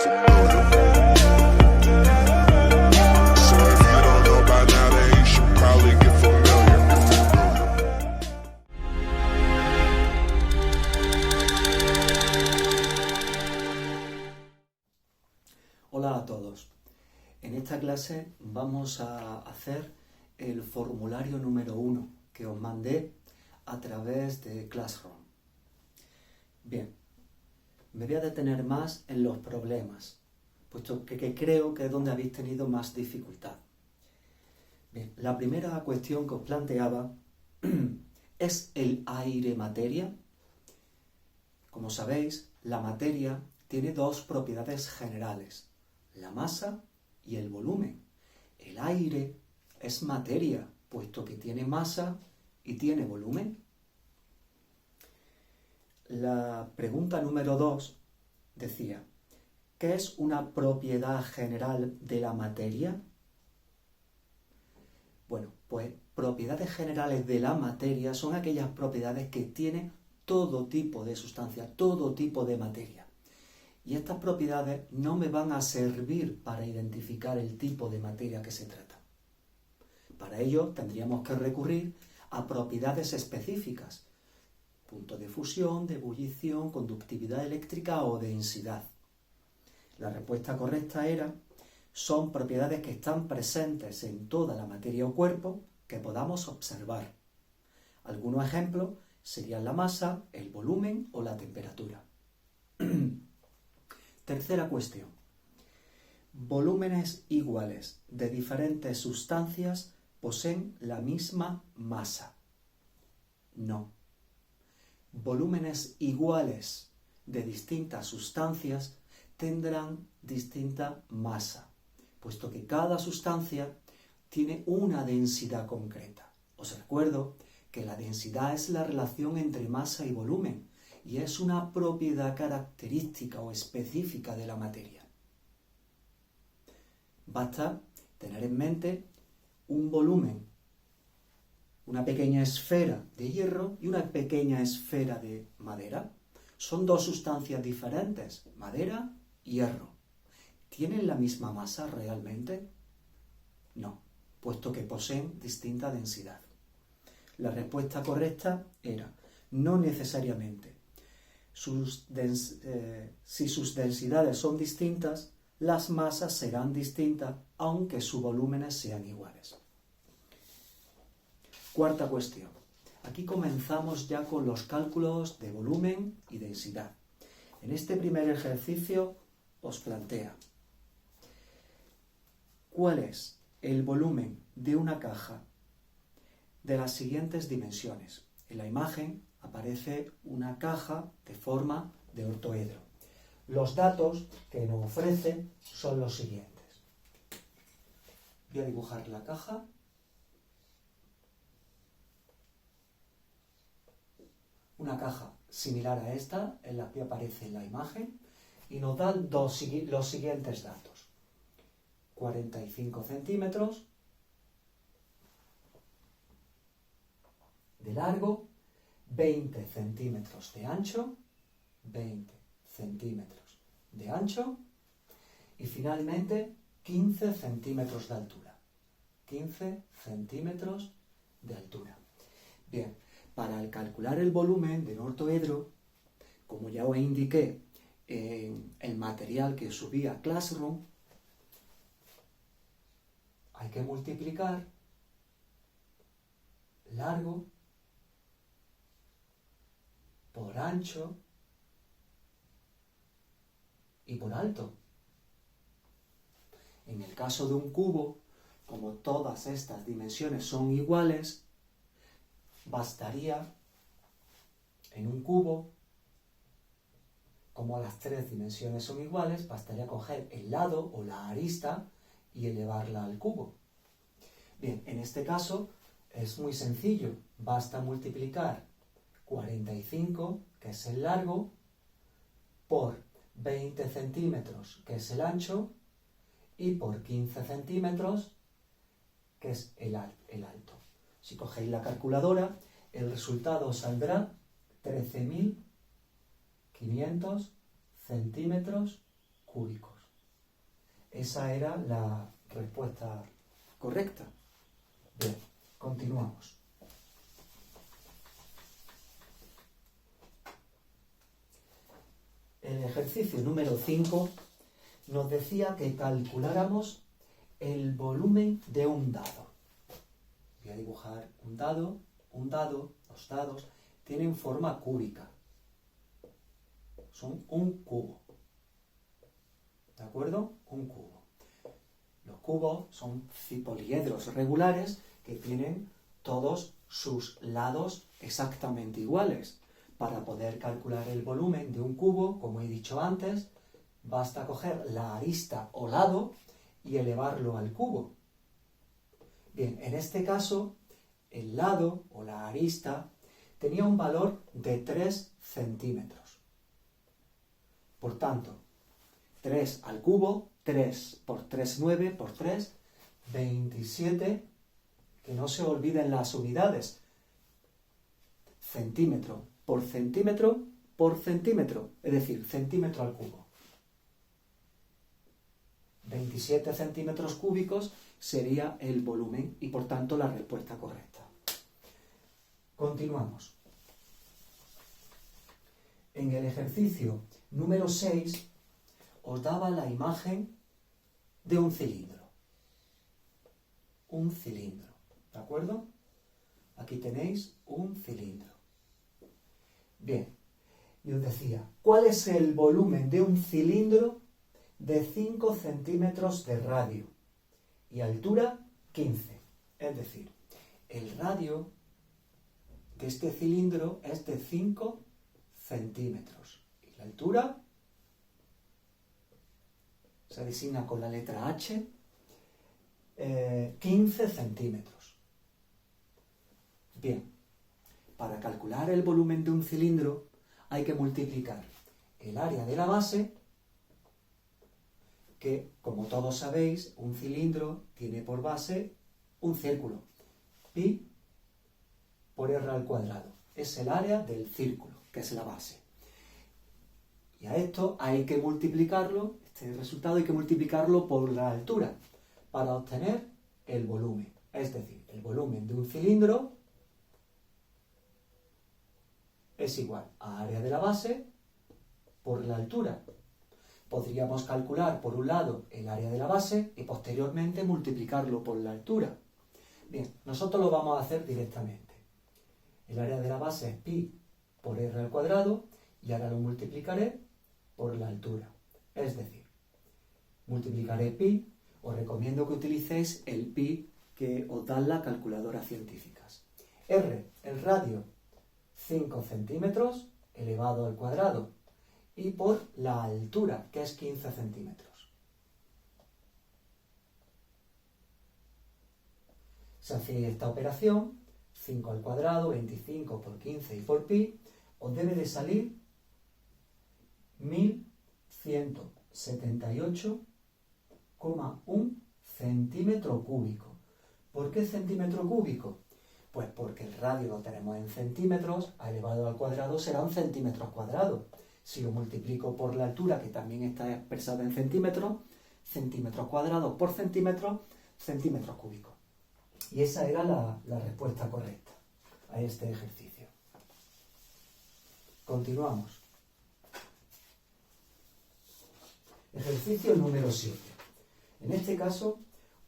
to know them. So if you don't know by now, then you should probably get familiar. Hola a todos. En esta clase vamos a hacer el formulario número 1 que os mandé a través de Classroom. Bien, me voy a detener más en los problemas, puesto que creo que es donde habéis tenido más dificultad. Bien, la primera cuestión que os planteaba ¿es el aire materia? Como sabéis, la materia tiene dos propiedades generales, la masa y el volumen. El aire es materia, puesto que tiene masa y tiene volumen. La pregunta número 2 decía, ¿qué es una propiedad general de la materia? Bueno, pues propiedades generales de la materia son aquellas propiedades que tiene todo tipo de sustancia, todo tipo de materia. Y estas propiedades no me van a servir para identificar el tipo de materia que se trata. Para ello tendríamos que recurrir a propiedades específicas, punto de fusión, de ebullición, conductividad eléctrica o densidad. La respuesta correcta era, son propiedades que están presentes en toda la materia o cuerpo que podamos observar. Algunos ejemplos serían la masa, el volumen o la temperatura. Tercera cuestión. ¿Volúmenes iguales de diferentes sustancias poseen la misma masa? No. Volúmenes iguales de distintas sustancias tendrán distinta masa, puesto que cada sustancia tiene una densidad concreta. Os recuerdo que la densidad es la relación entre masa y volumen, y es una propiedad característica o específica de la materia. Basta tener en mente un volumen, una pequeña esfera de hierro y una pequeña esfera de madera. Son dos sustancias diferentes, madera y hierro. ¿Tienen la misma masa realmente? No, puesto que poseen distinta densidad. La respuesta correcta era no necesariamente. Si sus densidades son distintas, las masas serán distintas, aunque sus volúmenes sean iguales. Cuarta cuestión. Aquí comenzamos ya con los cálculos de volumen y densidad. En este primer ejercicio os plantea ¿cuál es el volumen de una caja de las siguientes dimensiones? En la imagen aparece una caja de forma de octoedro. Los datos que nos ofrecen son los siguientes. Voy a dibujar la caja. Una caja similar a esta, en la que aparece en la imagen, y nos dan los siguientes datos. 45 centímetros de largo, 20 centímetros de ancho, 20 centímetros de ancho y finalmente 15 centímetros de altura. 15 centímetros de altura. Bien, para calcular el volumen de un octoedro, como ya os indiqué en el material que subí a Classroom, hay que multiplicar largo por ancho y por alto. En el caso de un cubo, como todas estas dimensiones son iguales, bastaría en un cubo, como las tres dimensiones son iguales, bastaría coger el lado o la arista y elevarla al cubo. Bien, en este caso es muy sencillo, basta multiplicar 45, que es el largo, por 20 centímetros, que es el ancho, y por 15 centímetros, que es el alto. Si cogéis la calculadora, el resultado saldrá 13.500 centímetros cúbicos. Esa era la respuesta correcta. Bien, continuamos. El ejercicio número 5 nos decía que calculáramos el volumen de un dado. Voy a dibujar un dado, los dados tienen forma cúbica. Son un cubo. ¿De acuerdo? Un cubo. Los cubos son poliedros regulares que tienen todos sus lados exactamente iguales. Para poder calcular el volumen de un cubo, como he dicho antes, basta coger la arista o lado y elevarlo al cubo. Bien, en este caso, el lado o la arista tenía un valor de 3 centímetros. Por tanto, 3 al cubo, 3 por 3, 9, por 3, 27, que no se olviden las unidades, centímetro por centímetro, es decir, centímetro al cubo. 27 centímetros cúbicos sería el volumen y por tanto la respuesta correcta. Continuamos. En el ejercicio número 6 os daba la imagen de un cilindro. Un cilindro, ¿de acuerdo? Aquí tenéis un cilindro. Bien, y os decía, ¿cuál es el volumen de un cilindro de 5 centímetros de radio y altura 15? Es decir, el radio de este cilindro es de 5 centímetros y la altura se designa con la letra H, 15 centímetros. Bien, para calcular el volumen de un cilindro hay que multiplicar el área de la base, que como todos sabéis, un cilindro tiene por base un círculo, pi por r al cuadrado. Es el área del círculo, que es la base. Y a esto hay que multiplicarlo, este resultado hay que multiplicarlo por la altura, para obtener el volumen. Es decir, el volumen de un cilindro es igual a área de la base por la altura. Podríamos calcular por un lado el área de la base y posteriormente multiplicarlo por la altura. Bien, nosotros lo vamos a hacer directamente. El área de la base es pi por r al cuadrado y ahora lo multiplicaré por la altura. Es decir, multiplicaré pi, os recomiendo que utilicéis el pi que os dan las calculadoras científicas. R, el radio, 5 centímetros elevado al cuadrado, y por la altura, que es 15 centímetros. Si hacéis esta operación, 5 al cuadrado, 25 por 15 y por pi, os debe de salir 1178,1 centímetro cúbico. ¿Por qué centímetro cúbico? Pues porque el radio lo tenemos en centímetros, elevado al cuadrado será un centímetro cuadrado. Si lo multiplico por la altura, que también está expresada en centímetros, centímetros cuadrados por centímetros, centímetros cúbicos. Y esa era la respuesta correcta a este ejercicio. Continuamos. Ejercicio número 7. En este caso,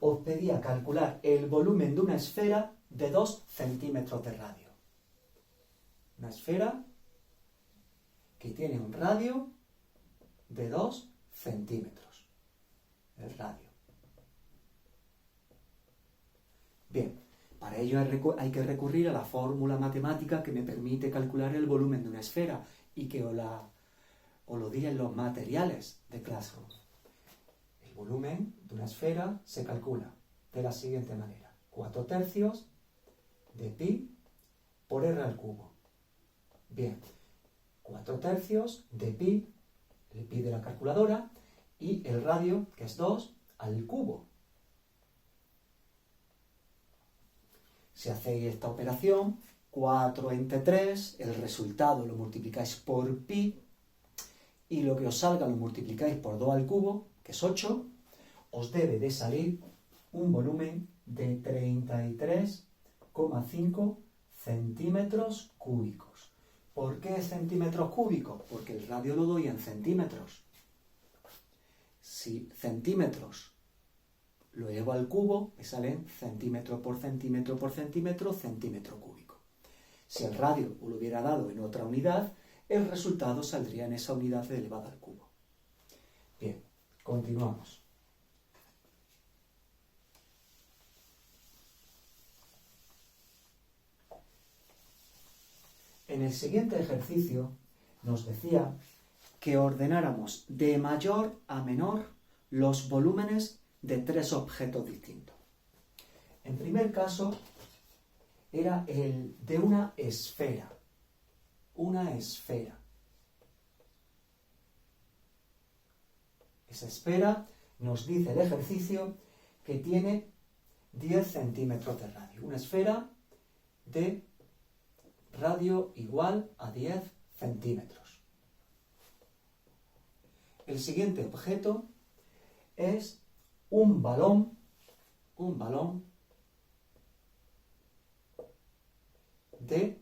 os pedía calcular el volumen de una esfera de 2 centímetros de radio. Una esfera que tiene un radio de 2 centímetros. El radio. Bien, para ello hay que recurrir a la fórmula matemática que me permite calcular el volumen de una esfera y que os lo di en los materiales de Classroom. El volumen de una esfera se calcula de la siguiente manera. 4 tercios de pi por r al cubo. Bien, 4 tercios de pi, el pi de la calculadora, y el radio, que es 2, al cubo. Si hacéis esta operación, 4 entre 3, el resultado lo multiplicáis por pi, y lo que os salga lo multiplicáis por 2 al cubo, que es 8, os debe de salir un volumen de 33,5 centímetros cúbicos. ¿Por qué centímetros cúbicos? Porque el radio lo doy en centímetros. Si centímetros lo elevo al cubo, me salen centímetro por centímetro por centímetro, centímetro cúbico. Si el radio lo hubiera dado en otra unidad, el resultado saldría en esa unidad elevada al cubo. Bien, continuamos. En el siguiente ejercicio nos decía que ordenáramos de mayor a menor los volúmenes de 3 objetos distintos. En primer caso, era el de una esfera. Una esfera. Esa esfera nos dice el ejercicio que tiene 10 centímetros de radio. Una esfera de radio igual a 10 centímetros. El siguiente objeto es un balón de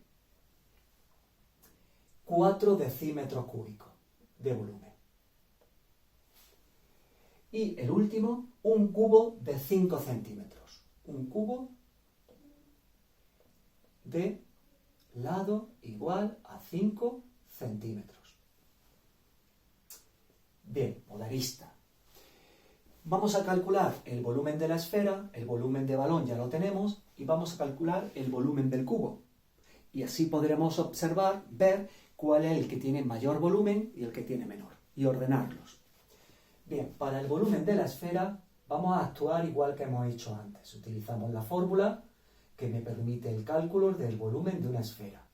4 decímetros cúbicos de volumen. Y el último, un cubo de 5 centímetros. Un cubo de lado igual a 5 centímetros. Bien, polarista. Vamos a calcular el volumen de la esfera, el volumen de balón ya lo tenemos, y vamos a calcular el volumen del cubo. Y así podremos observar, ver cuál es el que tiene mayor volumen y el que tiene menor, y ordenarlos. Bien, para el volumen de la esfera vamos a actuar igual que hemos hecho antes. Utilizamos la fórmula que me permite el cálculo del volumen de una esfera.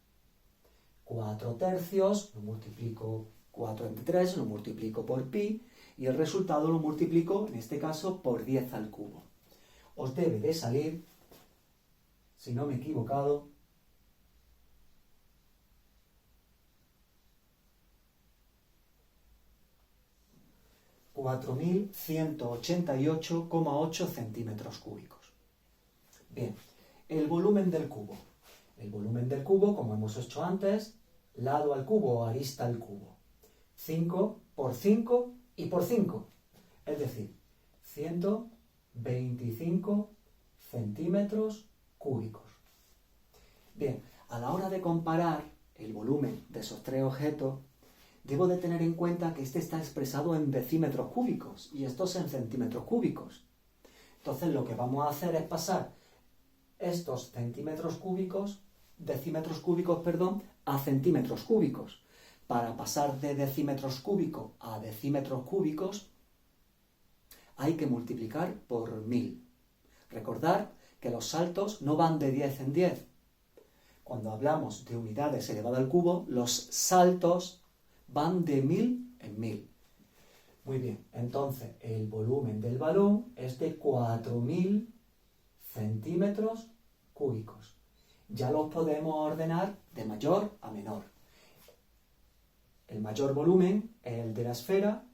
4 tercios, lo multiplico 4 entre 3, lo multiplico por pi, y el resultado lo multiplico, en este caso, por 10 al cubo. Os debe de salir, si no me he equivocado, 4.188,8 centímetros cúbicos. Bien, el volumen del cubo. El volumen del cubo, como hemos hecho antes, lado al cubo o arista al cubo. 5 por 5 y por 5. Es decir, 125 centímetros cúbicos. Bien, a la hora de comparar el volumen de esos 3 objetos, debo de tener en cuenta que este está expresado en decímetros cúbicos y estos en centímetros cúbicos. Entonces lo que vamos a hacer es pasar estos decímetros cúbicos, a centímetros cúbicos. Para pasar de decímetros cúbicos a decímetros cúbicos hay que multiplicar por 1000. Recordad que los saltos no van de 10 en 10. Cuando hablamos de unidades elevado al cubo, los saltos van de 1000 en 1000. Muy bien, entonces el volumen del balón es de 4000 centímetros cúbicos. Ya los podemos ordenar de mayor a menor. El mayor volumen es el de la esfera.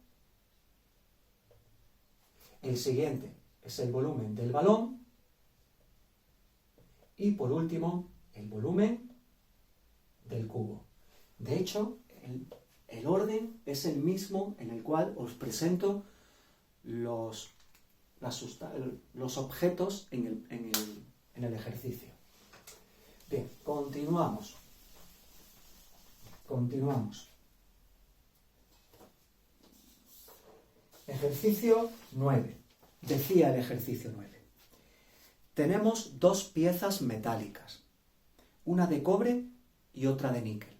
El siguiente es el volumen del balón. Y por último, el volumen del cubo. De hecho, el orden es el mismo en el cual os presento los objetos en el ejercicio. Bien, continuamos. Ejercicio 9. Decía el ejercicio 9. Tenemos 2 piezas metálicas, una de cobre y otra de níquel,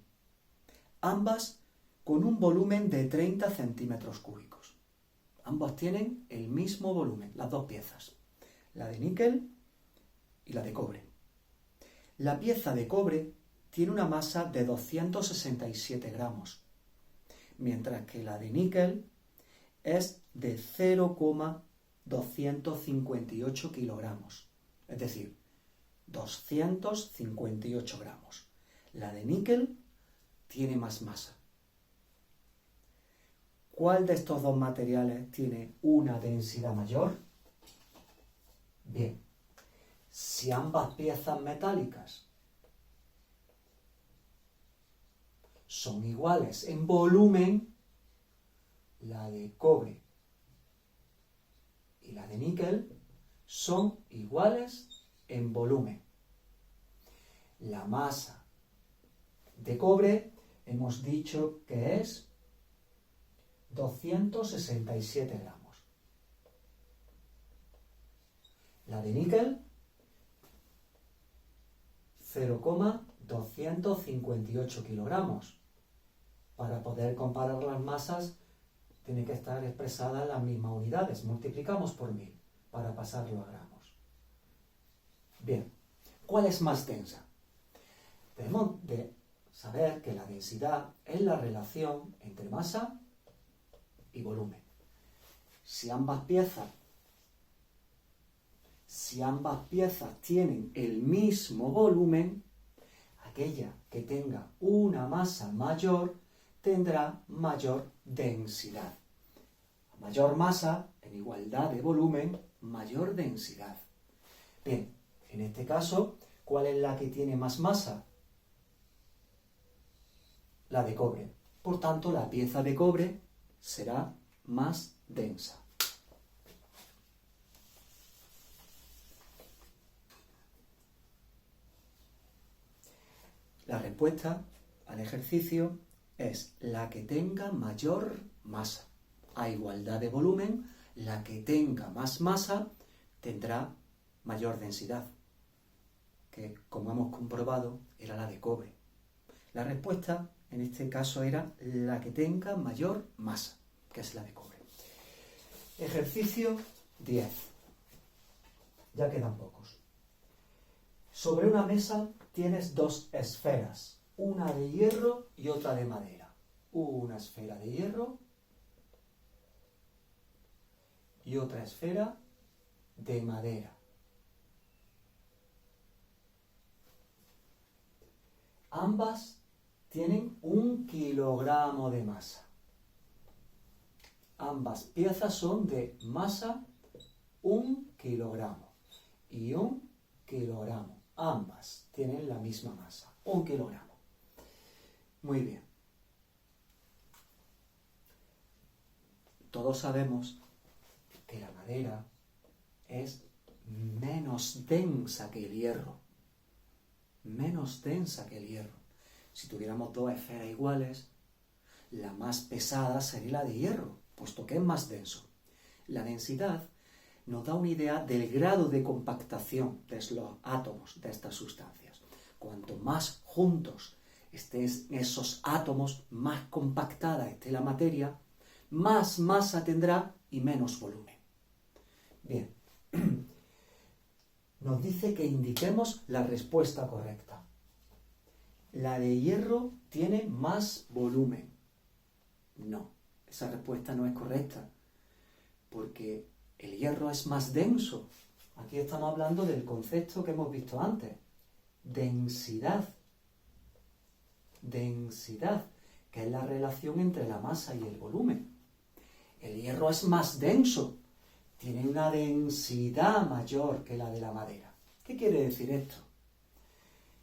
ambas con un volumen de 30 centímetros cúbicos. Ambas tienen el mismo volumen, las 2 piezas, la de níquel y la de cobre. La pieza de cobre tiene una masa de 267 gramos, mientras que la de níquel es de 0,258 kilogramos, es decir, 258 gramos. La de níquel tiene más masa. ¿Cuál de estos dos materiales tiene una densidad mayor? Bien, si ambas piezas metálicas son iguales en volumen, la de cobre y la de níquel son iguales en volumen. La masa de cobre hemos dicho que es 267 gramos. La de níquel, 0,258 kilogramos. Para poder comparar las masas, tiene que estar expresada en las mismas unidades. Multiplicamos por 1000 para pasarlo a gramos. Bien, ¿cuál es más densa? Debemos de saber que la densidad es la relación entre masa y volumen. Si ambas piezas tienen el mismo volumen, aquella que tenga una masa mayor tendrá mayor densidad. A mayor masa, en igualdad de volumen, mayor densidad. Bien, en este caso, ¿cuál es la que tiene más masa? La de cobre. Por tanto, la pieza de cobre será más densa. La respuesta al ejercicio es la que tenga mayor masa. A igualdad de volumen, la que tenga más masa tendrá mayor densidad, que como hemos comprobado era la de cobre. La respuesta en este caso era la que tenga mayor masa, que es la de cobre. Ejercicio 10. Ya quedan pocos. Sobre una mesa tienes dos esferas, una de hierro y otra de madera. Una esfera de hierro y otra esfera de madera. Ambas tienen 1 kilogramo de masa. Ambas piezas son de masa 1 kilogramo y 1 kilogramo. Ambas tienen la misma masa, 1 kilogramo. Muy bien. Todos sabemos que la madera es menos densa que el hierro. Menos densa que el hierro. Si tuviéramos dos esferas iguales, la más pesada sería la de hierro, puesto que es más denso. La densidad nos da una idea del grado de compactación de los átomos de estas sustancias. Cuanto más juntos estén esos átomos, más compactada esté la materia, más masa tendrá y menos volumen. Bien, nos dice que indiquemos la respuesta correcta. La de hierro tiene más volumen. No, esa respuesta no es correcta, porque el hierro es más denso. Aquí estamos hablando del concepto que hemos visto antes. Densidad. Densidad, que es la relación entre la masa y el volumen. El hierro es más denso. Tiene una densidad mayor que la de la madera. ¿Qué quiere decir esto?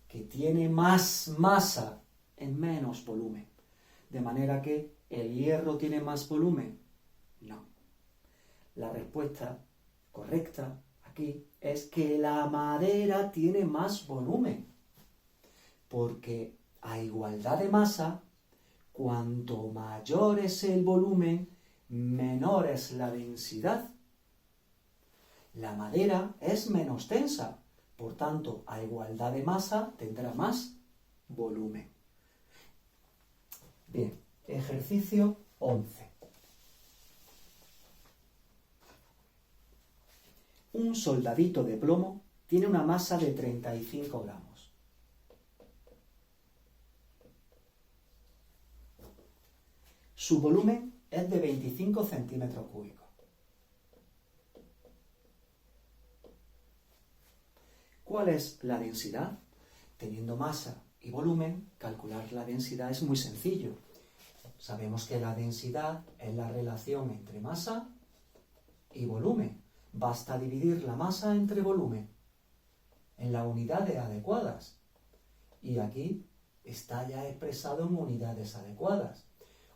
Que tiene más masa en menos volumen. De manera que el hierro tiene más volumen. No. La respuesta correcta aquí es que la madera tiene más volumen. Porque a igualdad de masa, cuanto mayor es el volumen, menor es la densidad. La madera es menos densa, por tanto, a igualdad de masa tendrá más volumen. Bien, ejercicio 11. Un soldadito de plomo tiene una masa de 35 gramos. Su volumen es de 25 centímetros cúbicos. ¿Cuál es la densidad? Teniendo masa y volumen, calcular la densidad es muy sencillo. Sabemos que la densidad es la relación entre masa y volumen. Basta dividir la masa entre volumen en las unidades adecuadas. Y aquí está ya expresado en unidades adecuadas.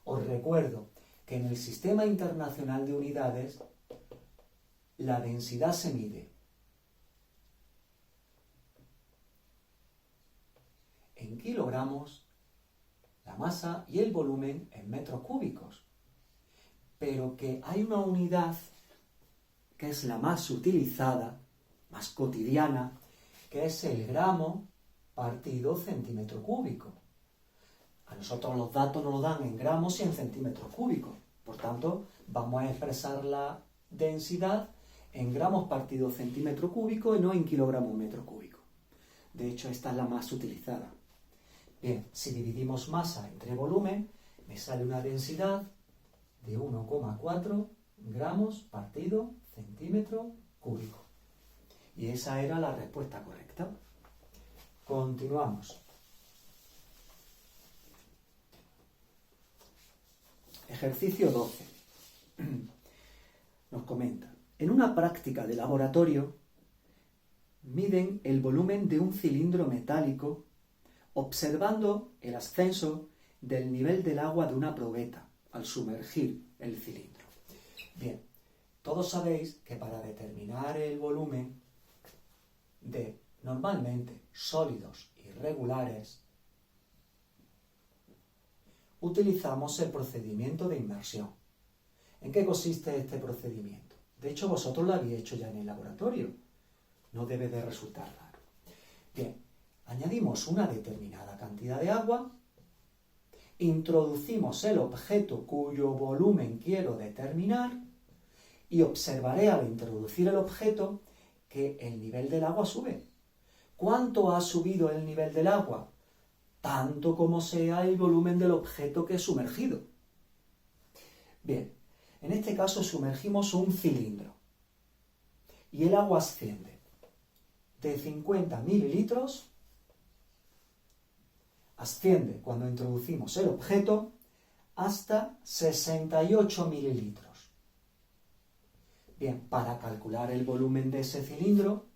Os recuerdo que en el Sistema Internacional de Unidades la densidad se mide en kilogramos, la masa y el volumen en metros cúbicos. Pero que hay una unidad que es la más utilizada, más cotidiana, que es el gramo partido centímetro cúbico. A nosotros los datos nos lo dan en gramos y en centímetros cúbicos. Por tanto, vamos a expresar la densidad en gramos partido centímetro cúbico y no en kilogramos metro cúbico. De hecho, esta es la más utilizada. Bien, si dividimos masa entre volumen, me sale una densidad de 1,4 gramos partido centímetro cúbico. Y esa era la respuesta correcta. Continuamos. Ejercicio 12. Nos comenta: en una práctica de laboratorio, miden el volumen de un cilindro metálico observando el ascenso del nivel del agua de una probeta al sumergir el cilindro. Bien, todos sabéis que para determinar el volumen de, normalmente, sólidos irregulares, utilizamos el procedimiento de inmersión. ¿En qué consiste este procedimiento? De hecho, vosotros lo habéis hecho ya en el laboratorio. No debe de resultar raro. Bien, añadimos una determinada cantidad de agua, introducimos el objeto cuyo volumen quiero determinar y observaré al introducir el objeto que el nivel del agua sube. ¿Cuánto ha subido el nivel del agua? Tanto como sea el volumen del objeto que he sumergido. Bien, en este caso sumergimos un cilindro y el agua asciende de 50 mililitros, asciende cuando introducimos el objeto hasta 68 mililitros. Bien, para calcular el volumen de ese cilindro,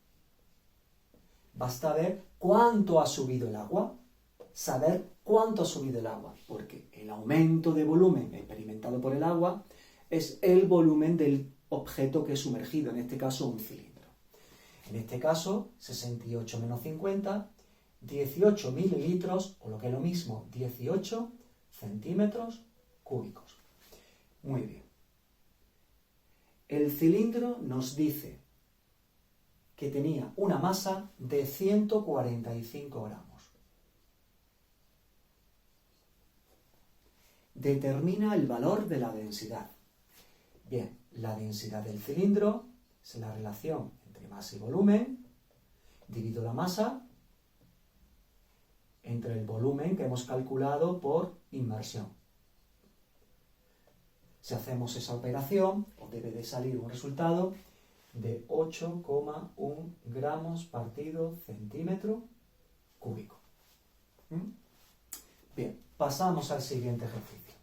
basta ver cuánto ha subido el agua, saber cuánto ha subido el agua, porque el aumento de volumen experimentado por el agua es el volumen del objeto que he sumergido, en este caso un cilindro. En este caso, 68 menos 50, 18 mililitros, o lo que es lo mismo, 18 centímetros cúbicos. Muy bien. El cilindro nos dice que tenía una masa de 145 gramos. Determina el valor de la densidad. Bien, la densidad del cilindro es la relación entre masa y volumen. Divido la masa entre el volumen que hemos calculado por inmersión. Si hacemos esa operación, os debe de salir un resultado de 8,1 gramos partido centímetro cúbico. Bien, pasamos al siguiente ejercicio.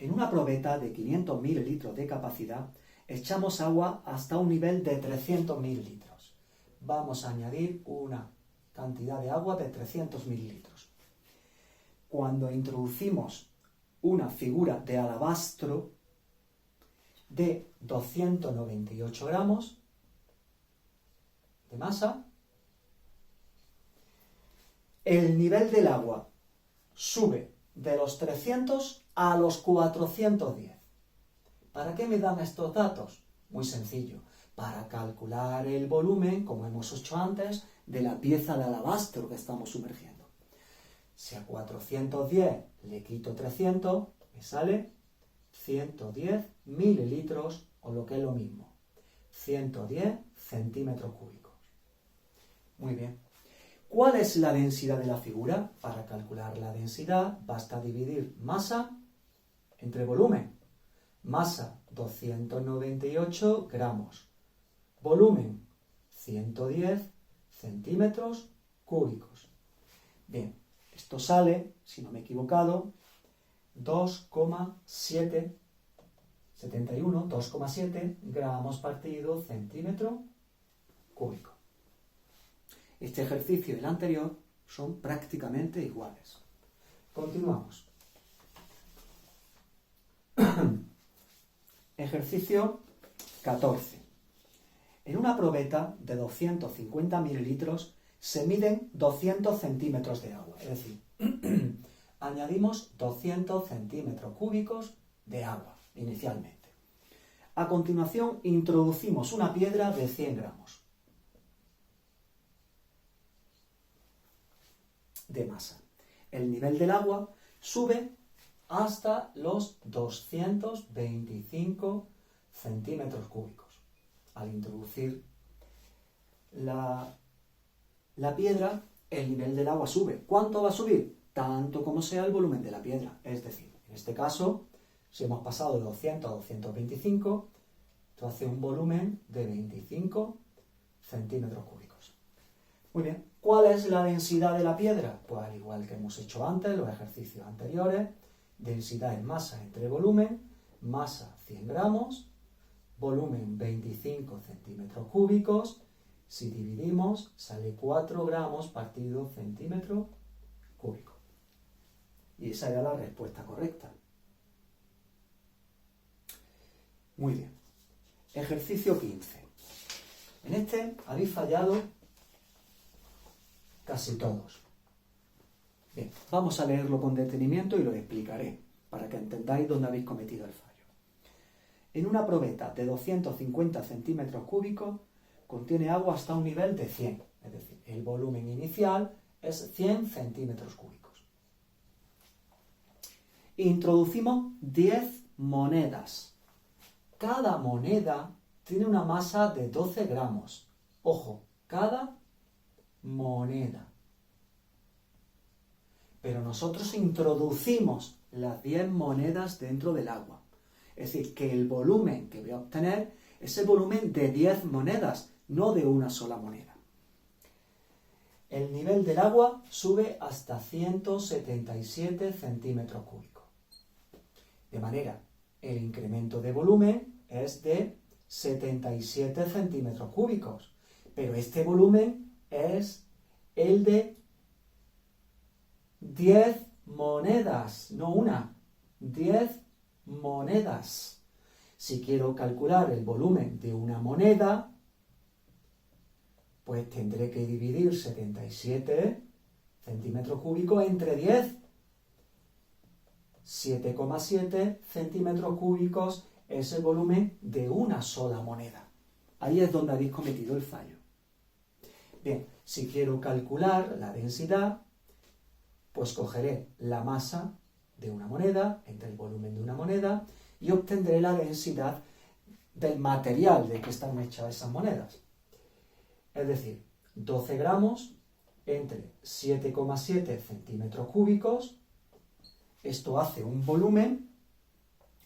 En una probeta de 500 mililitros de capacidad, echamos agua hasta un nivel de 300 mililitros. Vamos a añadir una cantidad de agua de 300 mililitros. Cuando introducimos una figura de alabastro de 298 gramos de masa, el nivel del agua sube de los 300 a los 410. ¿Para qué me dan estos datos? Muy sencillo, para calcular el volumen, como hemos hecho antes, de la pieza de alabastro que estamos sumergiendo. Si a 410 le quito 300, me sale 110 mililitros, o lo que es lo mismo, 110 centímetros cúbicos. Muy bien. ¿Cuál es la densidad de la figura? Para calcular la densidad basta dividir masa entre volumen. Masa 298 gramos. Volumen 110 centímetros cúbicos. Bien, Esto sale, si no me he equivocado, 2,7 gramos partido centímetro cúbico. Este ejercicio y el anterior son prácticamente iguales. Continuamos. Ejercicio 14. En una probeta de 250 mililitros se miden 200 centímetros de agua. Es decir, añadimos 200 centímetros cúbicos de agua inicialmente. A continuación, introducimos una piedra de 100 gramos de masa. El nivel del agua sube hasta los 225 centímetros cúbicos. Al introducir la piedra, el nivel del agua sube. ¿Cuánto va a subir? Tanto como sea el volumen de la piedra. Es decir, en este caso, si hemos pasado de 200 a 225, esto hace un volumen de 25 centímetros cúbicos. Muy bien. ¿Cuál es la densidad de la piedra? Pues al igual que hemos hecho antes, los ejercicios anteriores, densidad en masa entre volumen, masa 100 gramos, volumen 25 centímetros cúbicos. Si dividimos, sale 4 gramos partido centímetro cúbico. Y esa era la respuesta correcta. Muy bien. Ejercicio 15. En este habéis fallado casi todos. Bien, vamos a leerlo con detenimiento y lo explicaré para que entendáis dónde habéis cometido el fallo. En una probeta de 250 centímetros cúbicos contiene agua hasta un nivel de 100, es decir, el volumen inicial es 100 centímetros cúbicos. Introducimos 10 monedas. Cada moneda tiene una masa de 12 gramos. Ojo, cada moneda. Pero nosotros introducimos las 10 monedas dentro del agua. Es decir, que el volumen que voy a obtener es el volumen de 10 monedas, no de una sola moneda. El nivel del agua sube hasta 177 centímetros cúbicos. De manera, el incremento de volumen es de 77 centímetros cúbicos. Pero este volumen es el de 10 monedas, no una, 10 monedas. Si quiero calcular el volumen de una moneda, pues tendré que dividir 77 centímetros cúbicos entre 10. 7,7 centímetros cúbicos es el volumen de una sola moneda. Ahí es donde habéis cometido el fallo. Bien, si quiero calcular la densidad, pues cogeré la masa de una moneda entre el volumen de una moneda y obtendré la densidad del material de que están hechas esas monedas. Es decir, 12 gramos entre 7,7 centímetros cúbicos. Esto hace un volumen,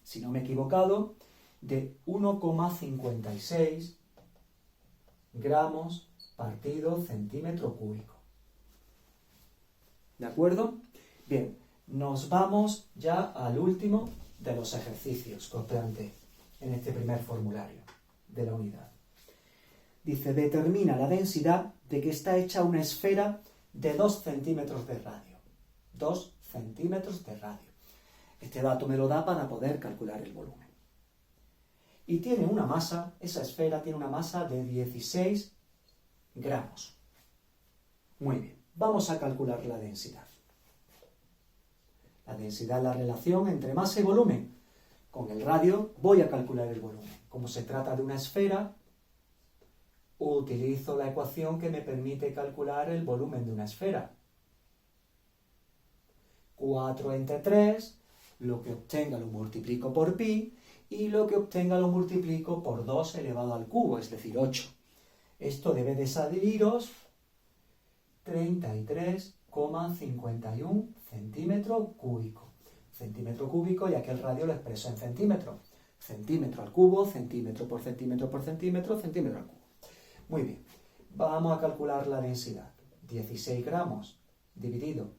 si no me he equivocado, de 1,56 gramos partido centímetro cúbico. ¿De acuerdo? Bien, nos vamos ya al último de los ejercicios que os planteé en este primer formulario de la unidad. Dice, determina la densidad de que está hecha una esfera de 2 centímetros de radio. 2 centímetros de radio. Este dato me lo da para poder calcular el volumen. Y tiene una masa, esa esfera tiene una masa de 16 gramos. Muy bien, vamos a calcular la densidad. La densidad es la relación entre masa y volumen. Con el radio voy a calcular el volumen. Como se trata de una esfera, utilizo la ecuación que me permite calcular el volumen de una esfera. 4 entre 3, lo que obtenga lo multiplico por pi, y lo que obtenga lo multiplico por 2 elevado al cubo, es decir, 8. Esto debe de saliros 33,51 centímetros cúbicos. Centímetro cúbico, ya que el radio lo expreso en centímetros. Centímetro al cubo, centímetro por centímetro por centímetro, centímetro al cubo. Muy bien, vamos a calcular la densidad. 16 gramos dividido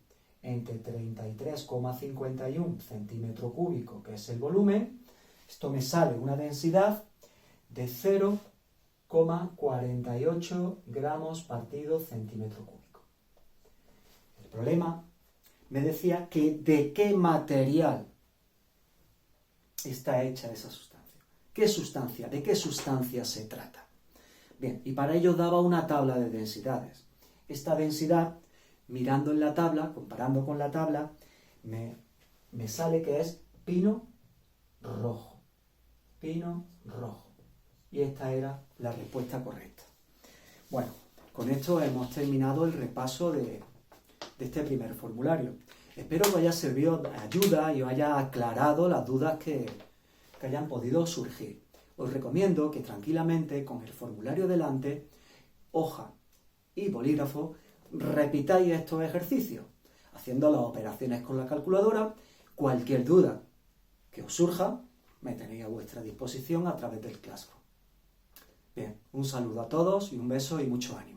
entre 33,51 centímetros cúbicos, que es el volumen, esto me sale una densidad de 0,48 gramos partido centímetro cúbico. El problema me decía que de qué material está hecha esa sustancia. ¿Qué sustancia? ¿De qué sustancia se trata? Bien, y para ello daba una tabla de densidades. Esta densidad, mirando en la tabla, comparando con la tabla, me sale que es pino rojo. Pino rojo. Y esta era la respuesta correcta. Bueno, con esto hemos terminado el repaso de este primer formulario. Espero que haya servido de ayuda y os haya aclarado las dudas que hayan podido surgir. Os recomiendo que tranquilamente, con el formulario delante, hoja y bolígrafo, repitáis estos ejercicios, haciendo las operaciones con la calculadora. Cualquier duda que os surja, me tenéis a vuestra disposición a través del Classroom. Bien, un saludo a todos y un beso y mucho ánimo.